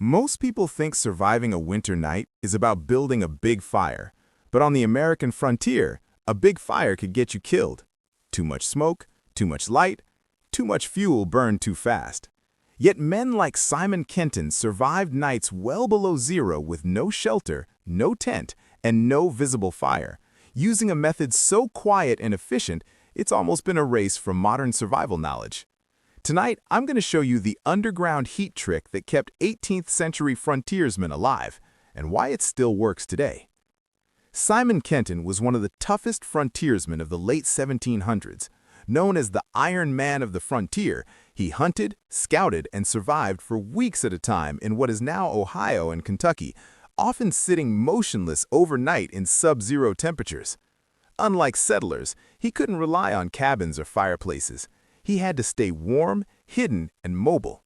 Most people think surviving a winter night is about building a big fire, but on the American frontier, a big fire could get you killed. Too much smoke, too much light, too much fuel burned too fast. Yet men like Simon Kenton survived nights well below zero with no shelter, no tent, and no visible fire, using a method so quiet and efficient it's almost been erased from modern survival knowledge. Tonight, I'm going to show you the underground heat trick that kept 18th century frontiersmen alive, and why it still works today. Simon Kenton was one of the toughest frontiersmen of the late 1700s. Known as the Iron Man of the frontier, he hunted, scouted, and survived for weeks at a time in what is now Ohio and Kentucky, often sitting motionless overnight in sub-zero temperatures. Unlike settlers, he couldn't rely on cabins or fireplaces. He had to stay warm, hidden, and mobile.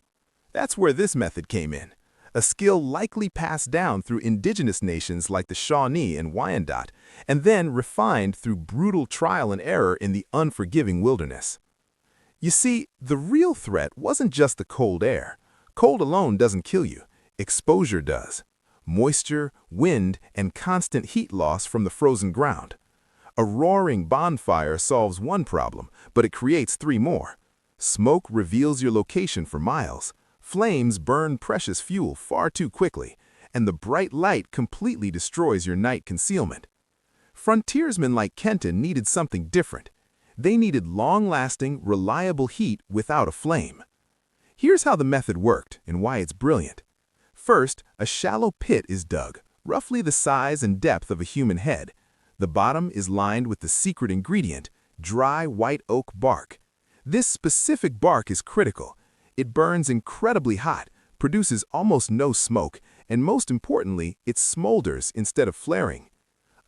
That's where this method came in, a skill likely passed down through indigenous nations like the Shawnee and Wyandot, and then refined through brutal trial and error in the unforgiving wilderness. You see, the real threat wasn't just the cold air. Cold alone doesn't kill you. Exposure does. Moisture, wind, and constant heat loss from the frozen ground. A roaring bonfire solves one problem, but it creates three more. Smoke reveals your location for miles. Flames burn precious fuel far too quickly, and the bright light completely destroys your night concealment. Frontiersmen like Kenton needed something different. They needed long-lasting, reliable heat without a flame. Here's how the method worked and why it's brilliant. First, a shallow pit is dug, roughly the size and depth of a human head. The bottom is lined with the secret ingredient, dry white oak bark. This specific bark is critical. It burns incredibly hot, produces almost no smoke, and most importantly, it smolders instead of flaring.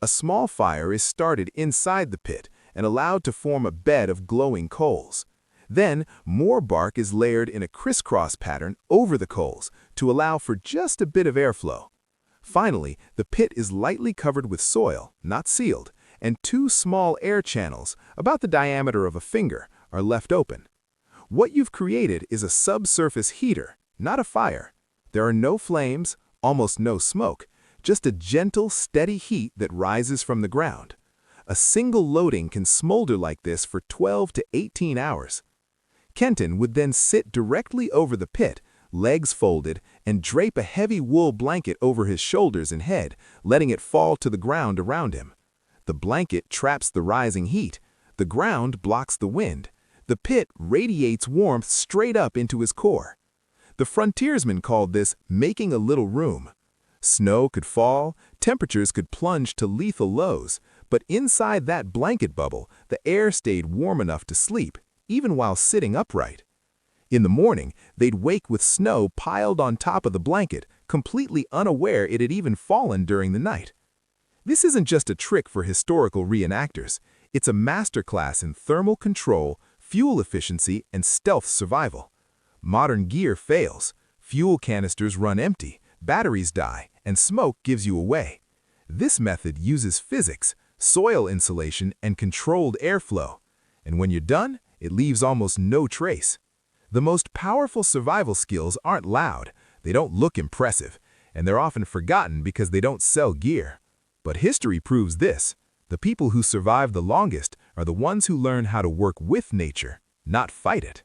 A small fire is started inside the pit and allowed to form a bed of glowing coals. Then, more bark is layered in a crisscross pattern over the coals to allow for just a bit of airflow. Finally, the pit is lightly covered with soil, not sealed, and two small air channels, about the diameter of a finger, are left open. What you've created is a subsurface heater, not a fire. There are no flames, almost no smoke, just a gentle, steady heat that rises from the ground. A single loading can smolder like this for 12 to 18 hours. Kenton would then sit directly over the pit, legs folded, and drape a heavy wool blanket over his shoulders and head, letting it fall to the ground around him. The blanket traps the rising heat. The ground blocks the wind. The pit radiates warmth straight up into his core. The frontiersmen called this making a little room. Snow could fall, temperatures could plunge to lethal lows, but inside that blanket bubble, the air stayed warm enough to sleep, even while sitting upright. In the morning, they'd wake with snow piled on top of the blanket, completely unaware it had even fallen during the night. This isn't just a trick for historical reenactors. It's a masterclass in thermal control, fuel efficiency, and stealth survival. Modern gear fails. Fuel canisters run empty, batteries die, and smoke gives you away. This method uses physics, soil insulation, and controlled airflow. And when you're done, it leaves almost no trace. The most powerful survival skills aren't loud, they don't look impressive, and they're often forgotten because they don't sell gear. But history proves this: the people who survive the longest are the ones who learn how to work with nature, not fight it.